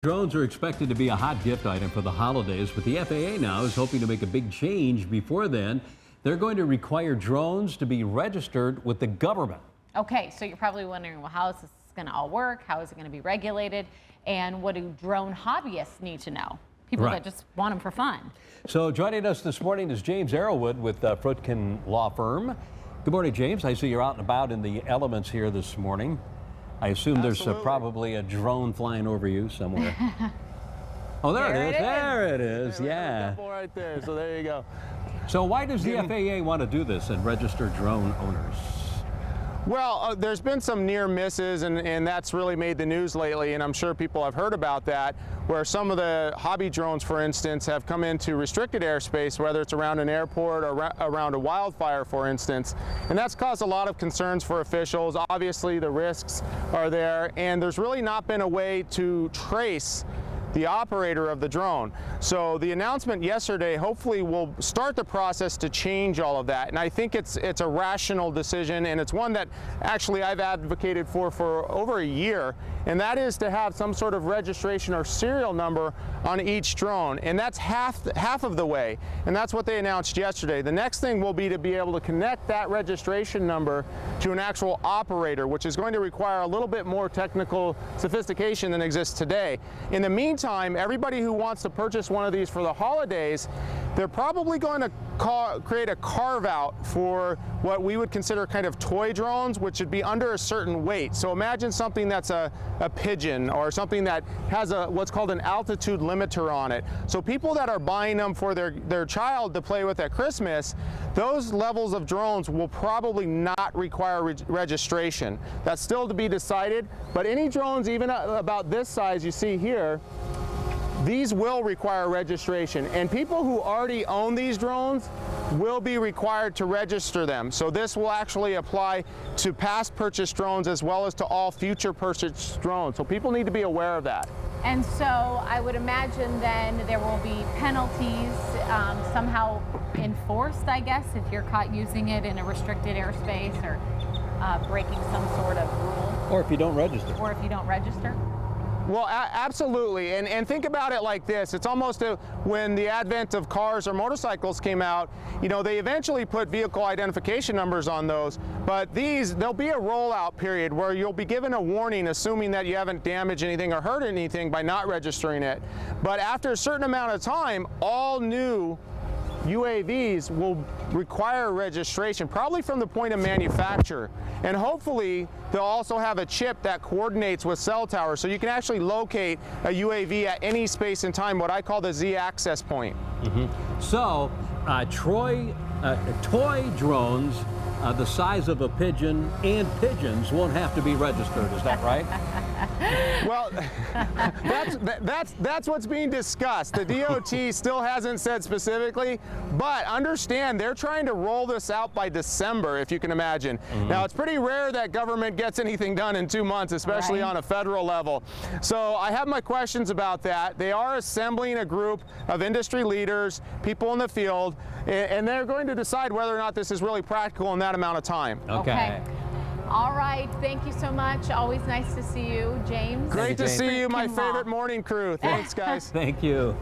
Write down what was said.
Drones are expected to be a hot gift item for the holidays, but the FAA now is hoping to make a big change before then. They're going to require drones to be registered with the government. Okay, so you're probably wondering, well, how is this going to all work? How is it going to be regulated? And what do drone hobbyists need to know? People that just want them for fun. So joining us this morning is James Arrowwood with Frutkin Law Firm. Good morning, James. I see you're out and about in the elements here this morning. I assume there's probably a drone flying over you somewhere. Oh, there it is. There it is. Yeah. Right there. So there you go. So why does the FAA want to do this and register drone owners? Well, there's been some near misses, and that's really made the news lately, and I'm sure people have heard about that, where some of the hobby drones, for instance, have come into restricted airspace, whether it's around an airport or around a wildfire, for instance. And that's caused a lot of concerns for officials. Obviously, the risks are there, and there's really not been a way to trace the operator of the drone. So the announcement yesterday hopefully will start the process to change all of that. And I think it's a rational decision, and it's one that actually I've advocated for over a year, and that is to have some sort of registration or serial number on each drone. And that's half of the way, and that's what they announced yesterday. The next thing will be to be able to connect that registration number to an actual operator, which is going to require a little bit more technical sophistication than exists today. In the meantime, everybody who wants to purchase one of these for the holidays, they're probably going to create a carve-out for what we would consider kind of toy drones, which would be under a certain weight. So imagine something that's a pigeon, or something that has what's called an altitude limiter on it. So people that are buying them for their child to play with at Christmas, those levels of drones will probably not require registration. That's still to be decided, but any drones even about this size you see here, these will require registration, and people who already own these drones will be required to register them. So this will actually apply to past purchased drones as well as to all future purchased drones. So people need to be aware of that. And so I would imagine then there will be penalties somehow enforced, I guess, if you're caught using it in a restricted airspace or breaking some sort of rule. Or if you don't register. Or if you don't register. Well, absolutely, and think about it like this. It's almost when the advent of cars or motorcycles came out, you know, they eventually put vehicle identification numbers on those, but there'll be a rollout period where you'll be given a warning assuming that you haven't damaged anything or hurt anything by not registering it. But after a certain amount of time, all new UAVs will require registration, probably from the point of manufacture. And hopefully they'll also have a chip that coordinates with cell towers, so you can actually locate a UAV at any space and time, what I call the Z access point. So toy drones the size of a pigeon and pigeons won't have to be registered, is that right? Well, that's what's being discussed. The DOT still hasn't said specifically, but understand they're trying to roll this out by December, if you can imagine. Now, it's pretty rare that government gets anything done in 2 months, especially on a federal level. So I have my questions about that. They are assembling a group of industry leaders, people in the field, and they're going to decide whether or not this is really practical in that amount of time. Okay. All right. Thank you so much. Always nice to see you, James. Great to see you, my favorite morning crew. Thanks, guys. Thank you.